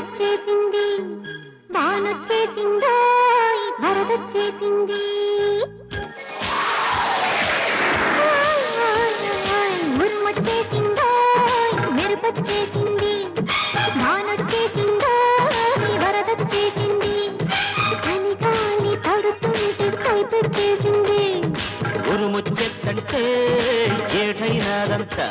వచ్చేసింది వానొచ్చేసిందో వరదొచ్చేసింది ఉరుమొచ్చేసిందో మెరుపొచ్చేసింది వానొచ్చేసిందో వరదొచ్చేసింది అని గాలి పడుతుంటే కైపెట్టేసింది ఉరుముచ్చెత్తంటే ఏటైనాదంతా